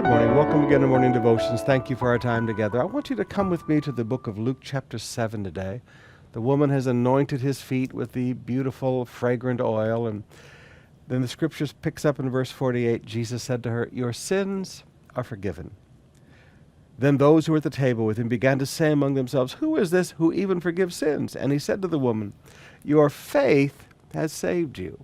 Morning. Welcome again to Morning Devotions. Thank you for our time together. I want you to come with me to the book of Luke chapter 7 today. The woman has anointed his feet with the beautiful fragrant oil, and then the scriptures picks up in verse 48. Jesus said to her, "Your sins are forgiven." Then those who were at the table with him began to say among themselves, "Who is this who even forgives sins?" And he said to the woman, "Your faith has saved you."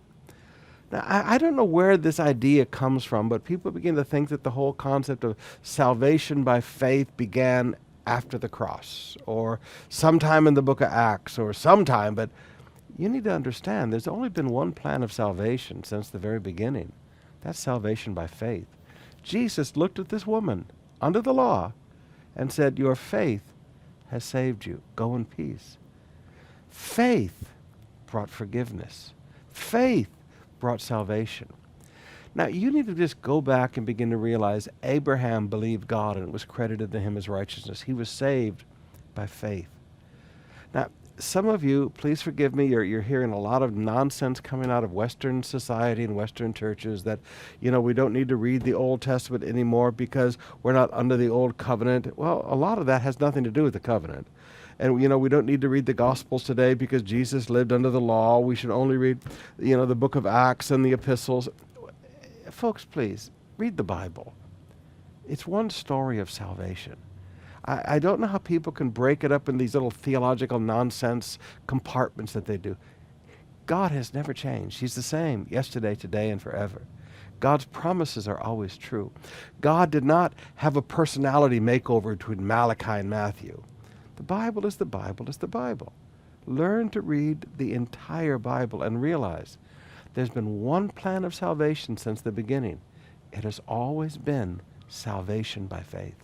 Now, I don't know where this idea comes from, but people begin to think that the whole concept of salvation by faith began after the cross, or sometime in the book of Acts, or sometime, but you need to understand there's only been one plan of salvation since the very beginning. That's salvation by faith. Jesus looked at this woman under the law and said, "Your faith has saved you. Go in peace." Faith brought forgiveness. Faith brought salvation. Now, you need to just go back and begin to realize Abraham believed God and it was credited to him as righteousness. He was saved by faith. Now, some of you, please forgive me, you're hearing a lot of nonsense coming out of Western society and Western churches that, we don't need to read the Old Testament anymore because we're not under the old covenant. Well, a lot of that has nothing to do with the covenant. And, we don't need to read the Gospels today because Jesus lived under the law. We should only read, the book of Acts and the epistles. Folks, please, read the Bible. It's one story of salvation. I don't know how people can break it up in these little theological nonsense compartments that they do. God has never changed. He's the same yesterday, today, and forever. God's promises are always true. God did not have a personality makeover between Malachi and Matthew. The Bible is the Bible is the Bible. Learn to read the entire Bible and realize there's been one plan of salvation since the beginning. It has always been salvation by faith.